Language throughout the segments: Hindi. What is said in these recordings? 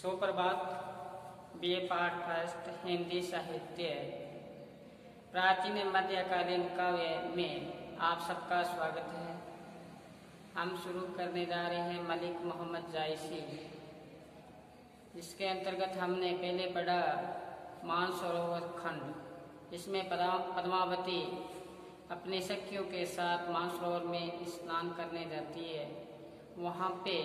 सुप्रभात। बीए पाठ फर्स्ट हिंदी साहित्य प्राचीन मध्यकालीन काव्य में आप सबका स्वागत है। हम शुरू करने जा रहे हैं मलिक मोहम्मद जायसी, जिसके अंतर्गत हमने पहले पढ़ा मानसरोवर खंड। इसमें पद्मावती अपने सखियों के साथ मानसरोवर में स्नान करने जाती है। वहाँ पे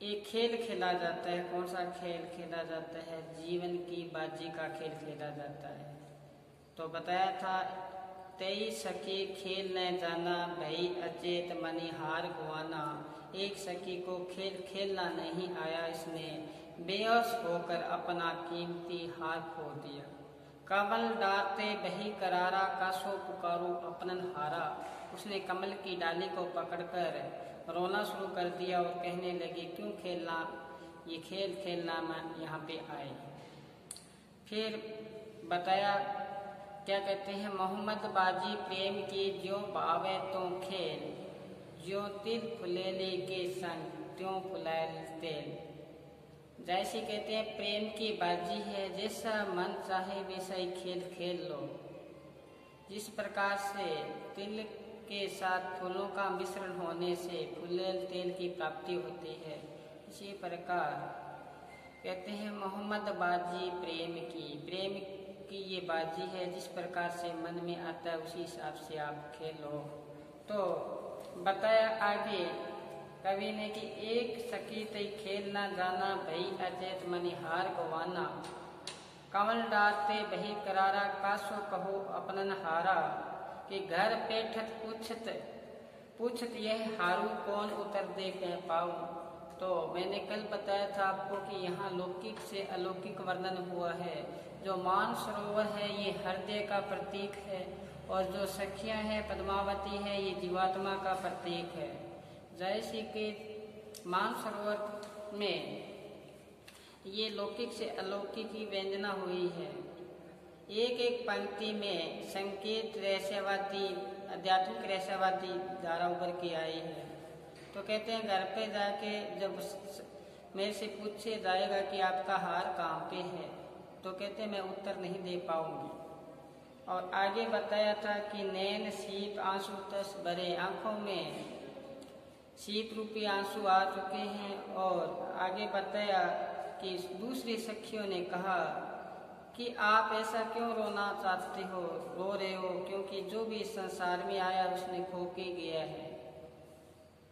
एक खेल खेला जाता है। कौन सा खेल खेला जाता है? जीवन की बाजी का खेल खेला जाता है। तो बताया था, तेई सखी खेल न जाना, भई अचेत मनिहार गुआना। एक सखी को खेल खेलना नहीं आया, इसने बेहोश होकर अपना कीमती हार खो दिया। कमल डालते बही करारा, कासो पुकारो अपनन हारा। उसने कमल की डाली को पकड़कर रोना शुरू कर दिया और कहने लगी, क्यों खेलना, ये खेल खेलना मैं यहाँ पे आए। फिर बताया क्या कहते हैं, मोहम्मद बाजी प्रेम की ज्यों बावे तो खेल, ज्यों तिल फुलेले के संग त्यों फुलाए तेल। जैसे कहते हैं प्रेम की बाजी है, जैसा मन चाहे वैसा ही खेल खेल लो। जिस प्रकार से तिल के साथ फूलों का मिश्रण होने से फुलेल तेल की प्राप्ति होती है, इसी प्रकार कहते हैं मोहम्मद बाजी प्रेम की ये बाजी है, जिस प्रकार से मन में आता है उसी हिसाब से आप खेलो। तो बताया आगे कवि ने कि एक सखी तई खेल ना जाना, भई अचेत मनिहार गवाना। कमल डालते बही करारा, कासो कहो अपनन हारा। कि घर पेठत पूछत यह हारू, कौन उतर दे कह पाऊँ। तो मैंने कल बताया था आपको कि यहाँ लौकिक से अलौकिक वर्णन हुआ है। जो मानसरोवर है ये हृदय का प्रतीक है, और जो सखियाँ हैं पद्मावती है ये जीवात्मा का प्रतीक है। जैसे कि मानसरोवर में ये लौकिक से अलौकिक की व्यंजना हुई है। एक एक पंक्ति में संकेत रहस्यवादी, आध्यात्मिक रहस्यवादी धारा उभर के आई है। तो कहते हैं घर पे जाके जब मेरे से पूछे जाएगा कि आपका हार कहाँ पे है, तो कहते हैं मैं उत्तर नहीं दे पाऊंगी। और आगे बताया था कि नैन शीत आंसू तस भरे, आंखों में शीत रूपी आंसू आ चुके हैं। और आगे बताया कि दूसरी सखियों ने कहा कि आप ऐसा क्यों रोना चाहते हो, रो रहे हो, क्योंकि जो भी इस संसार में आया उसने खो के गया है।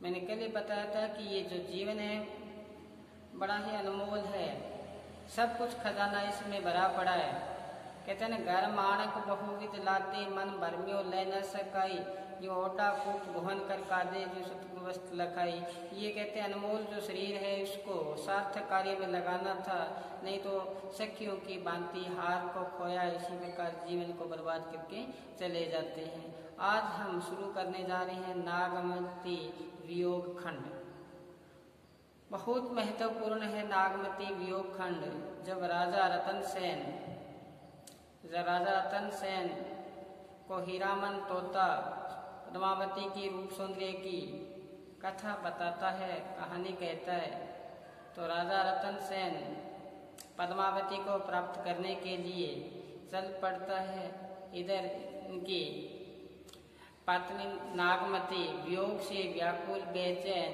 मैंने कल ही बताया था कि ये जो जीवन है बड़ा ही अनमोल है, सब कुछ खजाना इसमें भरा पड़ा है। कहते हैं घर माणक बहुविध लाते, मन भरमियो ले न सकाई। जो ओटा कूप गुहन कर कादे, जो सतगुवस्त लखाई। ये कहते हैं अनमोल जो शरीर है उसको सार्थक कार्य में लगाना था, नहीं तो सखियों की भांति हार को खोया, इसी प्रकार जीवन को बर्बाद करके चले जाते हैं। आज हम शुरू करने जा रहे हैं नागमती वियोग खंड। बहुत महत्वपूर्ण है नागमती वियोग खंड। जब राजा रतन सेन को हीरामन तोता पद्मावती की रूप सौंदर्य की कथा बताता है, कहानी कहता है, तो राजा रतन सेन पद्मावती को प्राप्त करने के लिए चल पड़ता है। इधर उनकी पत्नी नागमती वियोग से व्याकुल बेचैन,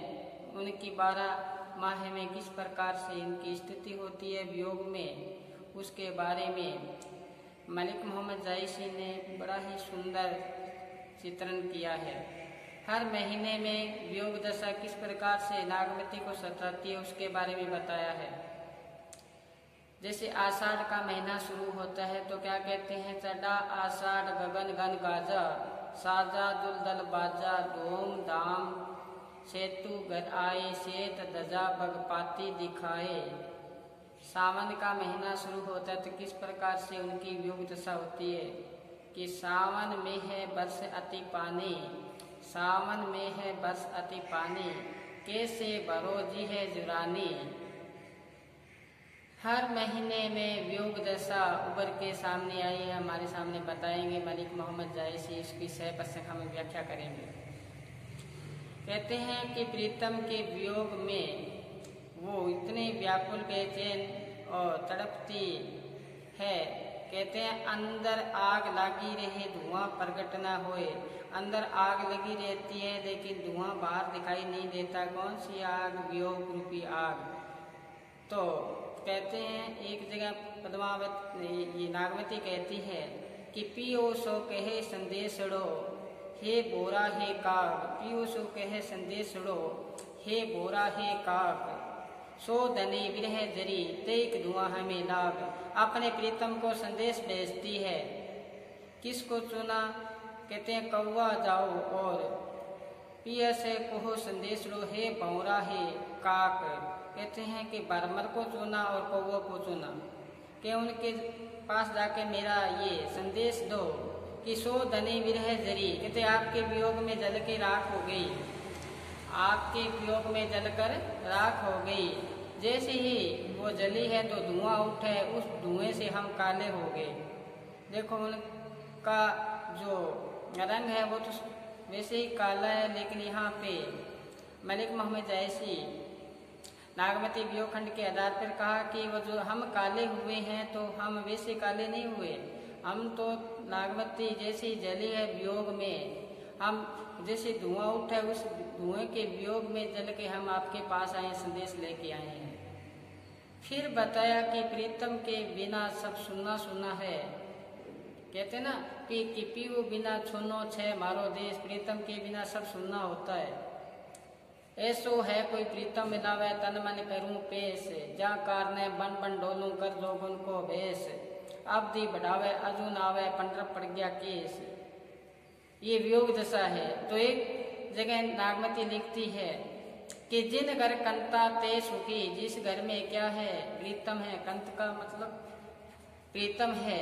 उनकी 12 माह में किस प्रकार से इनकी स्थिति होती है वियोग में, उसके बारे में मलिक मोहम्मद जायसी ने बड़ा ही सुंदर चित्रण किया है। हर महीने में वियोग दशा किस प्रकार से नागमती को सताती है उसके बारे में बताया है। जैसे आषाढ़ का महीना शुरू होता है तो क्या कहते हैं, चढ़ा आषाढ़ गगन गन गाजा, साजा दुलदल बाजा, धूम धाम सेतु घर आए, सेत दजा बगपाती दिखाए। सावन का महीना शुरू होता है तो किस प्रकार से उनकी वियोग दशा होती है कि सावन में है बरस अति पानी, सावन में है बरस अति पानी, कैसे भरोजी है जुरानी। हर महीने में वियोग दशा उभर के सामने आई है, हमारे सामने बताएंगे मलिक मोहम्मद जायसी, इसकी सह पश्चिम हम व्याख्या करेंगे। कहते हैं कि प्रीतम के वियोग में वो इतने व्याकुल बेचैन और तड़पती है। कहते हैं अंदर आग लगी रहे धुआं प्रकट न होए। अंदर आग लगी रहती है लेकिन धुआं बाहर दिखाई नहीं देता। कौन सी आग? वियोग रूपी आग। तो कहते हैं एक जगह पद्मावती ये नागवती कहती है कि पियो सो कहे संदेशड़ो हे बोरा हे काग। पियो सो कहे संदेशड़ो हे बोरा हे काग। सो धनी विरह जरी तेक धुआं हमें लाग। अपने प्रीतम को संदेश भेजती है। किसको चुना? कहते हैं कौवा जाओ और पिया से कहो संदेश लो हे भौरा हे काक। कहते हैं कि बरमर को चुना और कौवा को चुना कि उनके पास जाके मेरा ये संदेश दो कि सो धनी विरह जरी। कहते आपके वियोग में जल के राख हो गई। आपके वियोग में जलकर राख हो गई। जैसे ही वो जली है तो धुआं उठे, उस धुएं से हम काले हो गए। देखो उनका जो रंग है वो तो वैसे ही काला है, लेकिन यहाँ पे मलिक मोहम्मद जैसी नागमती वियोग के आधार पर कहा कि वो जो हम काले हुए हैं तो हम वैसे काले नहीं हुए। हम तो नागमती जैसी जली है वियोग में, हम जैसे धुआं उठा है उस धुएं के वियोग में जल के हम आपके पास आए, संदेश लेके आए हैं। फिर बताया कि प्रीतम के बिना सब सुनना सुना है। कहते ना कि पियो बिना छुनो छे मारो देश। प्रीतम के बिना सब सुनना होता है। ऐसो है कोई प्रीतम मिलावे तन मन करूं पेश। जा कारने बन बन डोलूं कर जोगुन को भेष। अब दी बढ़ावे अजुन आवे पंडर पड़ गया केस। ये वियोग दशा है। तो एक जगह नागमती लिखती है कि जिन घर कंता ते सुखी। जिस घर में क्या है? प्रीतम है। कंत का मतलब प्रीतम है।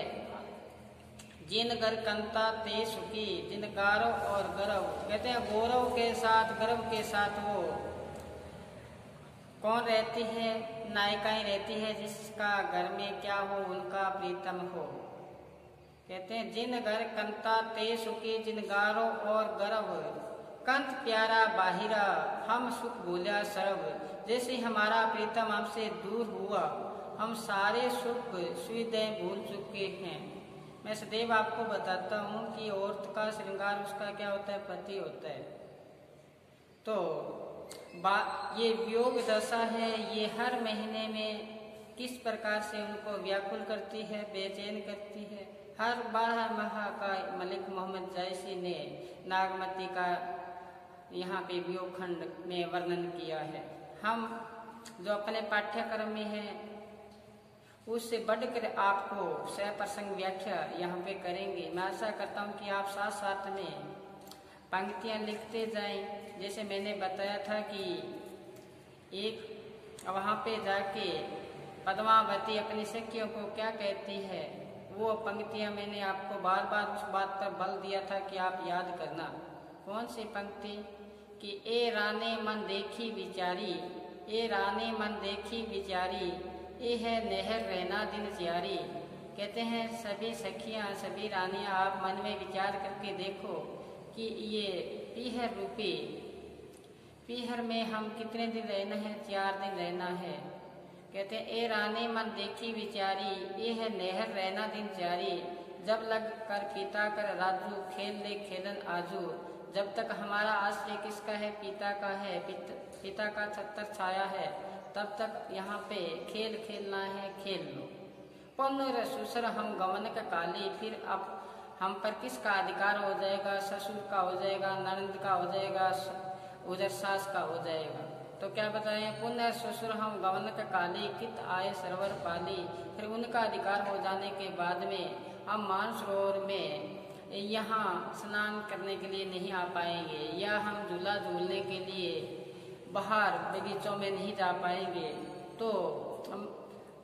जिन घर कंता ते सुखी जिन गारव और गर्व। कहते हैं गौरव के साथ गर्व के साथ वो कौन रहती है? नायिकाएं रहती है जिसका घर में क्या हो? उनका प्रीतम हो। कहते हैं जिन घर कंता ते सुखी जिन गारो और गर्व। कंत प्यारा बाहिरा हम सुख भूलिया सर्व। जैसे हमारा प्रीतम हमसे दूर हुआ हम सारे सुख सुविधाएं भूल चुके हैं। मैं सदैव आपको बताता हूँ कि औरत का श्रृंगार उसका क्या होता है? पति होता है। तो ये वियोग दशा है। ये हर महीने में किस प्रकार से उनको व्याकुल करती है, बेचैन करती है। हर 12 माह का मलिक मोहम्मद जैसी ने नागमती का यहाँ पे वियोग खंड में वर्णन किया है। हम जो अपने पाठ्यक्रम में है उससे बढ़कर आपको सप्रसंग व्याख्या यहाँ पे करेंगे। मैं आशा करता हूँ कि आप साथ साथ में पंक्तियाँ लिखते जाएं। जैसे मैंने बताया था कि एक वहाँ पे जाके पद्मावती अपनी सखियों को क्या कहती है, वो पंक्तियाँ मैंने आपको बार बार उस बात पर बल दिया था कि आप याद करना। कौन सी पंक्ति? कि ए राने मन देखी विचारी। ए राने मन देखी विचारी। ये है नहर रहना दिन जियारी। कहते हैं सभी सखियाँ सभी रानियाँ आप मन में विचार करके देखो कि ये पीहर रूपी पीहर में हम कितने दिन रहना है? 4 दिन रहना है। कहते हैं ए रानी मन देखी विचारी। ये है नहर रहना दिन जारी। जब लग कर पिता कर राजू खेल ले खेलन आजू। जब तक हमारा आश्रय किसका है? पिता का है। पिता का छत्र छाया है तब तक यहाँ पे खेल खेलना है, खेल लो। पुनर ससुर हम गमन का काली। फिर अब हम पर किसका अधिकार हो जाएगा? ससुर का हो जाएगा, ननद का हो जाएगा, उधर सास का हो जाएगा। तो क्या बताएं? पुनः ससुर हम गमन का काली कित आए सरवर पाली। फिर उनका अधिकार हो जाने के बाद में हम मानसरोवर में यहाँ स्नान करने के लिए नहीं आ पाएंगे, या हम झूला झूलने के लिए बाहर बगीचों में नहीं जा पाएंगे। तो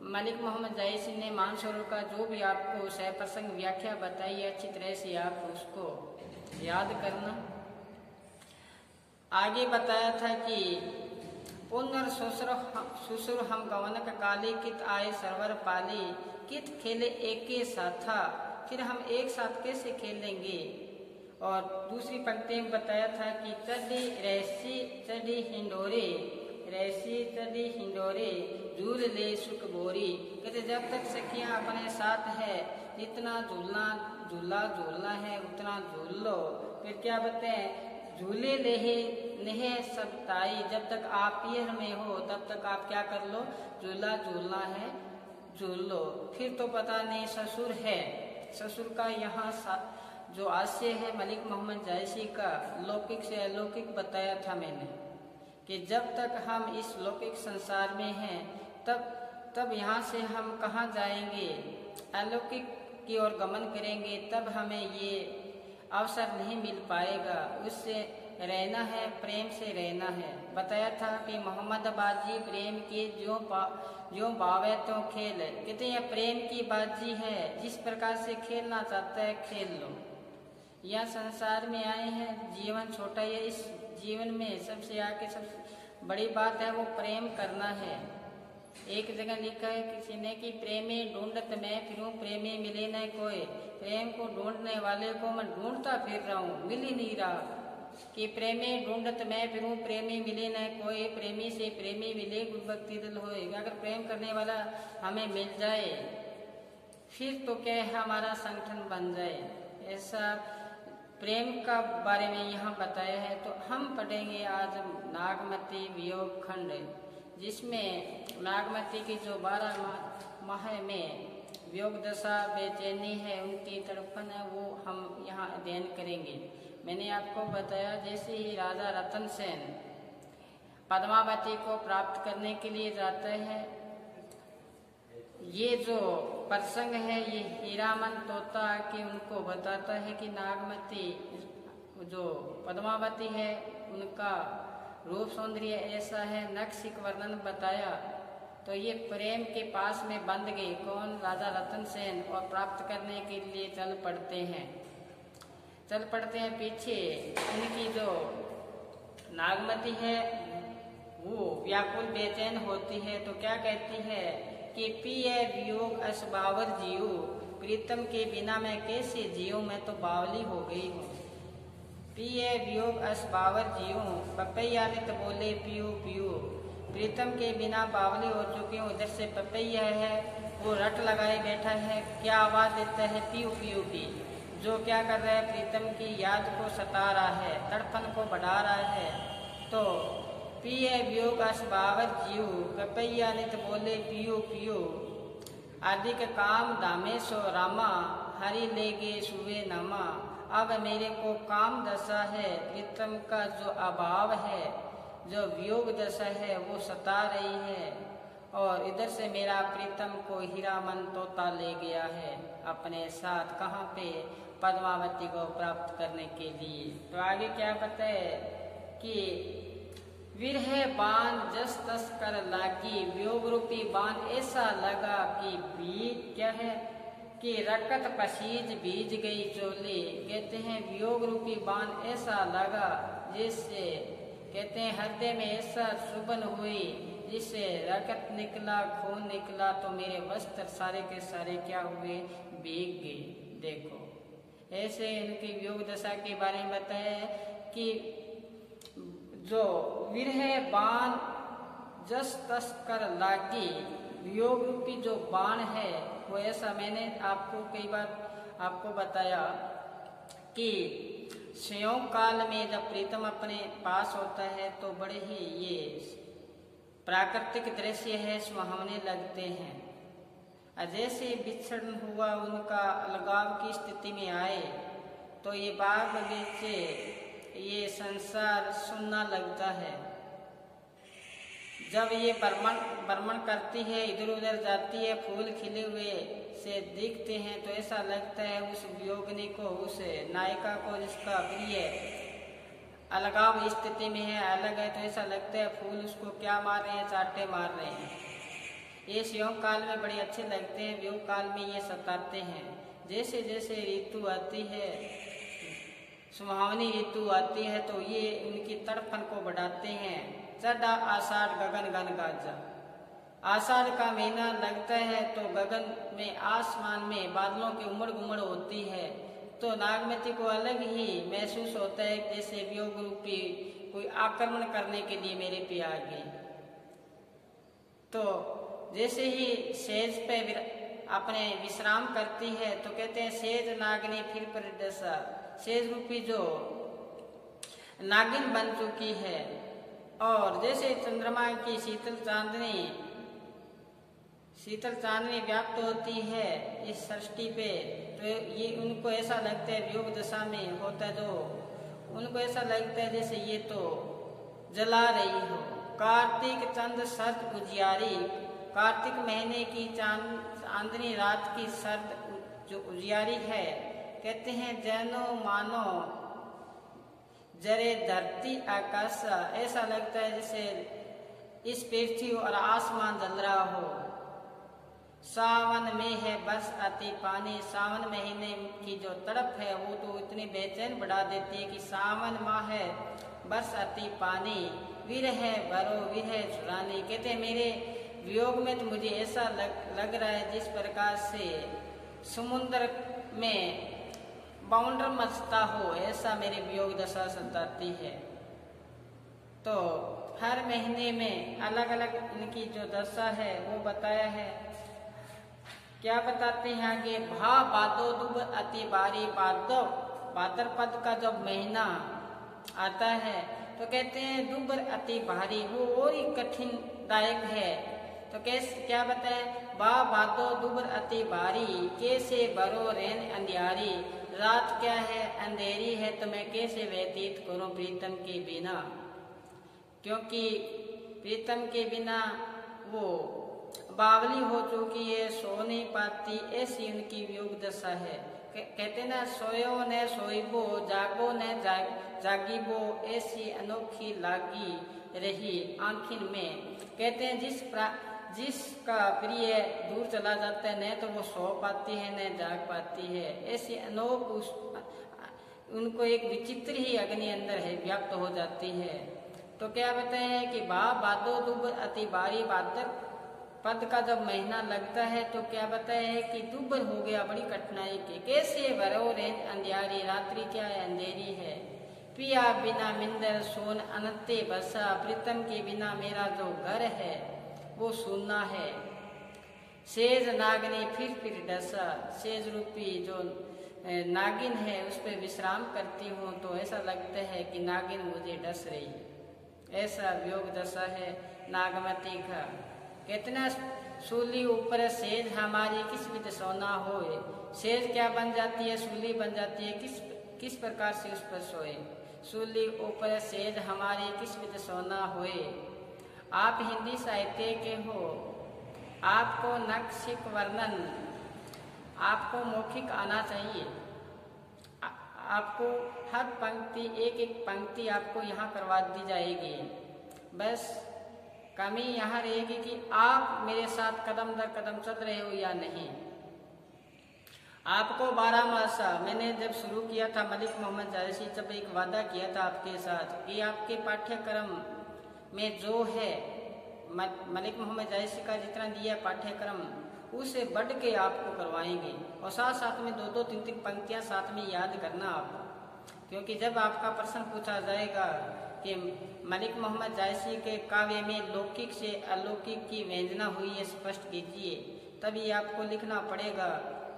मलिक मोहम्मद जैसी ने मानसरोवर का जो भी आपको सप्रसंग व्याख्या बताई है अच्छी तरह से आप उसको याद करना। आगे बताया था कि पुनर ससुर हम गवन का काली कित आए सरवर पाली। कित खेले एक के साथा। फिर हम एक साथ कैसे खेलेंगे? और दूसरी पंक्ति में बताया था कि चढ़ी रैसी चढ़ी हिंडोरे रैसी तली हिंडोरे झूल ले सुख बोरी। कहते जब तक सखियां अपने साथ है जितना झूलना है उतना झूल लो। फिर क्या बताएं, झूले नेहे सब ताई। जब तक आप पियर में हो तब तक आप क्या कर लो, झूलना है झूल लो। फिर तो पता नहीं ससुर है, ससुर का यहाँ जो आशय है मलिक मोहम्मद जायसी का लौकिक से अलौकिक बताया था मैंने कि जब तक हम इस लौकिक संसार में हैं तब यहाँ से हम कहाँ जाएंगे, अलौकिक की ओर गमन करेंगे, तब हमें ये अवसर नहीं मिल पाएगा। उससे रहना है, प्रेम से रहना है। बताया था कि मोहम्मद बाजी प्रेम के जो बावे तो खेल। कहते हैं प्रेम की बाजी है, जिस प्रकार से खेलना चाहता है खेल लो। यह संसार में आए हैं, जीवन छोटा है, इस जीवन में सबसे आगे सबसे बड़ी बात है वो प्रेम करना है। एक जगह लिखा है किसी ने कि प्रेमी ढूंढत मैं फिरूं प्रेमी मिले न कोई। प्रेम को ढूंढने वाले को मैं ढूंढता फिर रहा हूँ, मिल ही नहीं रहा। कि प्रेमी ढूंढत मैं फिरूं प्रेमी मिले न कोई, प्रेमी से प्रेमी मिले गुण भक्ति दिल होए। अगर प्रेम करने वाला हमें मिल जाए फिर तो क्या है, हमारा संगठन बन जाए। ऐसा प्रेम का बारे में यहाँ बताया है। तो हम पढ़ेंगे आज नागमती वियोग खंड, जिसमें नागमती की जो 12 माह में वियोग दशा बेचैनी है, उनकी तड़पन है, वो हम यहाँ अध्ययन करेंगे। मैंने आपको बताया जैसे ही राजा रतन सेन पद्मावती को प्राप्त करने के लिए जाते हैं, ये जो प्रसंग है ये हीरामन तोता के उनको बताता है कि नागमती जो पद्मावती है उनका रूप सौंदर्य ऐसा है, नक्शिक वर्णन बताया। तो ये प्रेम के पास में बंध गई कौन, राजा रतन सेन, और प्राप्त करने के लिए चल पड़ते हैं पीछे। इनकी जो नागमती है वो व्याकुल बेचैन होती है, तो क्या कहती है कि पिए वियोग असबावर जियो, प्रीतम के बिना मैं कैसे जियो, मैं तो बावली हो गई हूँ। पिए वियोग असबावर जियो, पपैया नित बोले पियो पियो, प्रीतम के बिना बावली हो चुकी हूँ। इधर से पपैया है वो रट लगाए बैठा है, क्या आवाज देता है, पियो पियो की, जो क्या कर रहा है, प्रीतम की याद को सता रहा है, तड़पन को बढ़ा रहा है। तो पिए वियोग असबावर जियो, पपैया नित बोले पियो पियो, आदि के काम दामे सो रामा, हरि लेगे सुवे नामा। अब मेरे को काम दशा है, प्रीतम का जो अभाव है, जो वियोग दशा है वो सता रही है, और इधर से मेरा प्रीतम को हीरामन तोता ले गया है अपने साथ, कहाँ पे, पद्मावती को प्राप्त करने के लिए। तो आगे क्या पता है कि विरह बाण जस तस कर लागी, वियोग रूपी बाण ऐसा लगा कि बीज क्या है कि रकत पसीज बीज गई चोली। कहते हैं वियोग रूपी बाण ऐसा लगा जिससे, कहते हैं हृदय में ऐसा सुबन हुई जिससे रकत निकला, खून निकला, तो मेरे वस्त्र सारे के सारे क्या हुए, भीग गए। देखो ऐसे इनकी वियोग दशा के बारे में बताया कि जो विरह बाण जस तस कर लागी, वियोग रूपी जो बाण है वो ऐसा, मैंने आपको कई बार आपको बताया कि संयोग काल में जब प्रीतम अपने पास होता है तो बड़े ही ये प्राकृतिक दृश्य है, सुहावने लगते हैं। जैसे विछड़न हुआ, उनका अलगाव की स्थिति में आए तो ये बाग बगीचे, ये संसार सुनना लगता है। जब ये भ्रमण करती है, इधर उधर जाती है, फूल खिले हुए से दिखते हैं तो ऐसा लगता है उस वियोगिनी को, उस नायिका को जिसका प्रिय अलगाव स्थिति में है, अलग है, तो ऐसा लगता है फूल उसको क्या मार रहे हैं, चाटे मार रहे हैं। ये संयोग काल में बड़े अच्छे लगते हैं, वियोग काल में ये सताते हैं। जैसे जैसे ऋतु आती है, सुहावनी ऋतु आती है, तो ये उनकी तड़पन को बढ़ाते हैं। चढ़ा आषाढ़ गगन गन गाजा, आषाढ़ का महीना लगता है तो गगन में, आसमान में बादलों की उमड़ घुमड़ होती है, तो नागमती को अलग ही महसूस होता है जैसे वियोग रूपी कोई आक्रमण करने के लिए मेरे पे आ गई। तो जैसे ही सेज पे अपने विश्राम करती है तो कहते हैं सेज नागिनी फिर परिदशा, सेज रूपी जो नागिन बन चुकी है। और जैसे चंद्रमा की शीतल चांदनी व्याप्त होती है इस सृष्टि पे, तो ये उनको ऐसा लगता है वियोग दशा में होता है, जो उनको ऐसा लगता है जैसे ये तो जला रही हो। कार्तिक चंद सर्द उजियारी, कार्तिक महीने की चांदनी रात की सर्द जो उजियारी है, कहते हैं जैनो मानो जरे धरती आकाश, ऐसा लगता है जैसे इस पृथ्वी और आसमान जल रहा हो। सावन में है बस अति पानी, सावन महीने की जो तड़प है वो तो इतनी बेचैन बढ़ा देती है कि सावन माह है बस अति पानी, विरह भरो विरह छुरानी। कहते हैं मेरे वियोग में तो मुझे ऐसा लग रहा है जिस प्रकार से समुद्र में बाउंडर मचता हो, ऐसा मेरी वियोग दशा सताती है। तो हर महीने में अलग अलग इनकी जो दशा है वो बताया है। क्या बताते हैं आगे, भा बादो दुब अति बारी, भाद्रपद का जब महीना आता है तो कहते हैं दुबर अति भारी, वो और ही कठिन दायक है। तो कैसे क्या बताए, बा बादो दुबर अति भारी, कैसे भरो रैन अंधियारी, रात क्या है अंधेरी है तो मैं कैसे व्यतीत करूं प्रीतम के बिना, क्योंकि प्रीतम के बिना वो बावली हो चुकी है, सो नहीं पाती, ऐसी उनकी वियोग दशा है। कहते ना सोयो न सोईबो, जागो न जागीबो, ऐसी अनोखी लागी रही आंखिन में। कहते हैं जिसका प्रिय दूर चला जाता है न तो वो सो पाती है न जाग पाती है, ऐसी अनोख उनको एक विचित्र ही अग्नि अंदर है व्याप्त हो जाती है। तो क्या बताए हैं कि बादो दुब अति बारी, भाद्रपद का जब महीना लगता है तो क्या बताया है कि दुबर हो गया बड़ी कठिनाई के, कैसे भरो रेन अंधियारी, रात्रि क्या है अंधेरी है, पिया बिना मिंदर सोन अनते बसा, प्रीतम के बिना मेरा जो घर है वो सुनना है। सेज नागिनी फिर डसा, सेज रूपी जो नागिन है उस पर विश्राम करती हूँ तो ऐसा लगता है कि नागिन मुझे डस रही, ऐसा वियोग दशा है नागमती का। कितना सूली ऊपर सेज हमारी किस विध सोना होए, सेज क्या बन जाती है, सूली बन जाती है, किस प्रकार से उस पर सोए। सूली ऊपर सेज हमारी किस विध सोना होए। आप हिंदी साहित्य के हो, आपको नक्शिक वर्णन, आपको मौखिक आना चाहिए, आपको हर पंक्ति एक एक पंक्ति आपको यहाँ करवा दी जाएगी। बस कमी यहाँ रहेगी कि आप मेरे साथ कदम दर कदम चल रहे हो या नहीं। आपको 12 मास मैंने जब शुरू किया था मलिक मोहम्मद जायसी, जब एक वादा किया था आपके साथ कि आपके पाठ्यक्रम में जो है मलिक मोहम्मद जायसी का जितना दिया पाठ्यक्रम उससे बढ़ के आपको करवाएंगे, और साथ में दो तीन पंक्तियां साथ में याद करना आप, क्योंकि जब आपका प्रश्न पूछा जाएगा कि मलिक मोहम्मद जायसी के काव्य में लौकिक से अलौकिक की व्यंजना हुई है स्पष्ट कीजिए, तभी आपको लिखना पड़ेगा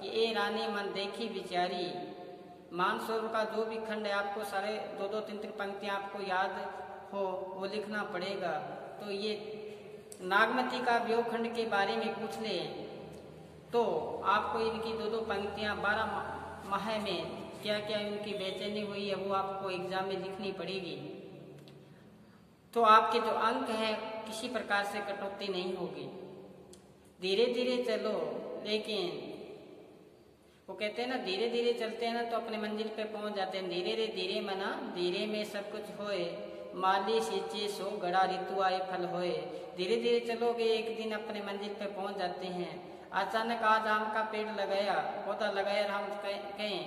कि ए रानी मन देखी विचारी, मानसरोवर का जो भी खंड है आपको सारे दो तीन पंक्तियां आपको याद हो वो लिखना पड़ेगा। तो ये नागमती का वियोग खंड के बारे में पूछ ले तो आपको इनकी दो पंक्तियां 12 माह में क्या क्या इनकी बेचैनी हुई है वो आपको एग्जाम में लिखनी पड़ेगी। तो आपके जो अंक हैं किसी प्रकार से कटौती नहीं होगी। धीरे धीरे चलो, लेकिन वो कहते हैं ना धीरे धीरे चलते हैं ना तो अपने मंजिल पे पहुंच जाते हैं। धीरे धीरे मना धीरे में सब कुछ होए, माली सींचे सो गड़ा ऋतु आए फल होए। धीरे धीरे चलोगे एक दिन अपने मंजिल पे पहुंच जाते हैं। अचानक आज आम का पेड़ लगाया, पौधा लगाया और हम कहें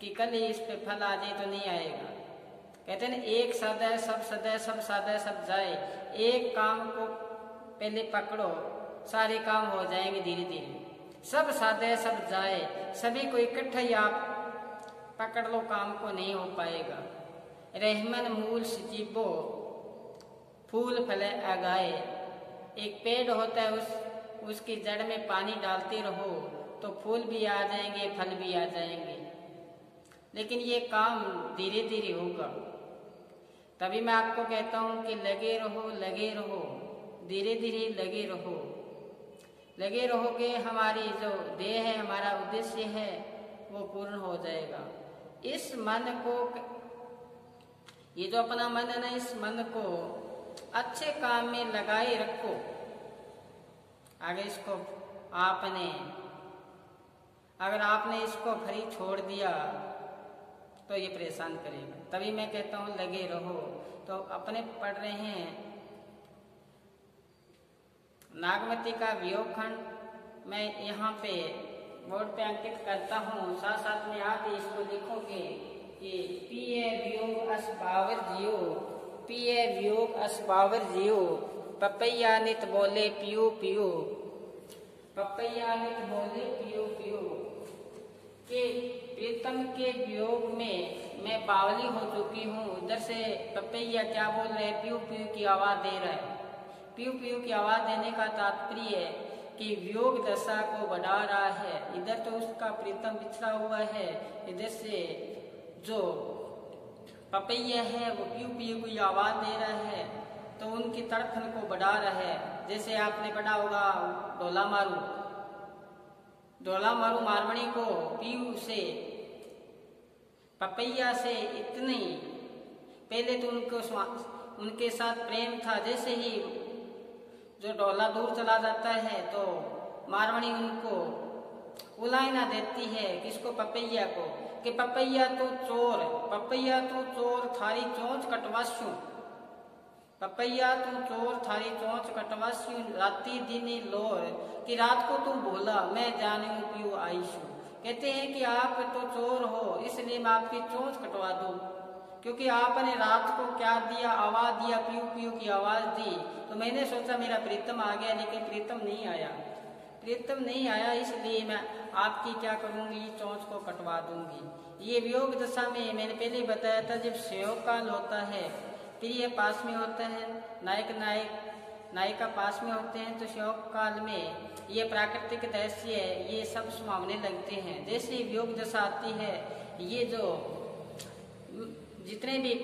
कि कल ही इस पे फल आ जाए तो नहीं आएगा। कहते हैं एक सदै सब सदै सब सादा सब जाए, एक काम को पहले पकड़ो सारे काम हो जाएंगे धीरे धीरे। सब सादे सब जाए, सभी को इकट्ठा ही आप पकड़ लो काम को नहीं हो पाएगा। रहमन मूल सजीबो फूल फले आगाए, एक पेड़ होता है, उसकी जड़ में पानी डालते रहो तो फूल भी आ जाएंगे, फल भी आ जाएंगे, लेकिन ये काम धीरे धीरे होगा। तभी मैं आपको कहता हूँ कि लगे रहो, धीरे धीरे लगे रहो। लगे रहोगे, हमारी जो देह है, हमारा उद्देश्य है, वो पूर्ण हो जाएगा। इस मन को, ये जो अपना मन है ना, इस मन को अच्छे काम में लगाए रखो। अगर इसको अगर आपने इसको फ्री छोड़ दिया तो ये परेशान करेगा। तभी मैं कहता हूँ लगे रहो। तो अपने पढ़ रहे हैं नागमती का वियोग खंड। मैं यहाँ पे बोर्ड पे अंकित करता हूँ, साथ साथ में आप इसको लिखोगे कि पिए वियोग अस बावर जियो, पिए वियोग अस बावर जियो, पपैया नित बोले पियो पियो, पपैया नित बोले पियो पियो। के प्रीतम के वियोग में मैं बावली हो चुकी हूँ। इधर से पपैया क्या बोल रहे हैं, पियो पियो की आवाज दे रहा है। पियो पियो की आवाज देने का तात्पर्य है कि वियोग दशा को बढ़ा रहा है। इधर तो उसका प्रीतम बिछड़ा हुआ है, इधर से जो पपैया है वो पियो पियो की आवाज दे रहा है, तो उनकी तड़फन को बढ़ा रहा है। जैसे आपने पढ़ा होगा डोला मारू मारवणी को पीयू से, पपैया से इतनी पहले तो उनके साथ प्रेम था। जैसे ही जो डोला दूर चला जाता है तो मारवणी उनको उलायना देती है, किसको, पपैया को, कि पपैया तू चोर थारी चोंच कटवास्यू, पपैया तू चोर थारी चोंच कटवास्यू, राती दिनी लोर, कि रात को तू भोला मैं जाने पियो आईशू। कहते हैं कि आप तो चोर हो, इसलिए मैं आपकी चोंच कटवा दूं, क्योंकि आपने रात को क्या दिया, आवाज दिया, पियो पियो की आवाज दी। तो मैंने सोचा मेरा प्रीतम आ गया, लेकिन प्रीतम नहीं आया, इसलिए मैं आपकी क्या करूंगी, चोंच को कटवा दूंगी। ये वियोग दशा में मैंने पहले ही बताया था, जब संयोग काल होता है, प्रिय पास में होता है, नायिका पास में होते हैं, तो संयोग काल में ये प्राकृतिक दृश्य ये सब सुहावने लगते हैं। जैसे ही वियोग दशा आती है, ये जो जितने भी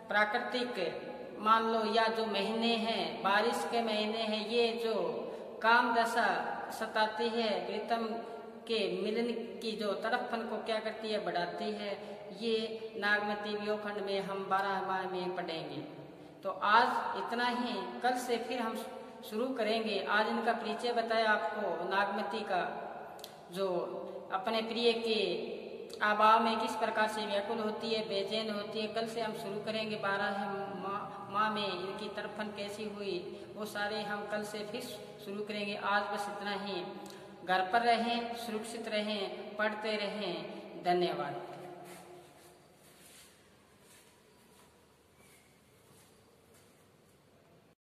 प्राकृतिक मान लो या जो महीने हैं, बारिश के महीने हैं, ये जो काम दशा सताती है, प्रीतम के मिलन की जो तड़पन को क्या करती है, बढ़ाती है। ये नागमती वियोग खंड में हम 12 माह में पढ़ेंगे। तो आज इतना ही, कल से फिर हम शुरू करेंगे। आज इनका परिचय बताया आपको, नागमती का जो अपने प्रिय के अभाव में किस प्रकार से व्याकुल होती है, बेचैन होती है। कल से हम शुरू करेंगे 12 माह में इनकी तड़पन कैसी हुई, वो सारे हम कल से फिर शुरू करेंगे। आज बस इतना ही। घर पर रहें, सुरक्षित रहें, पढ़ते रहें। धन्यवाद।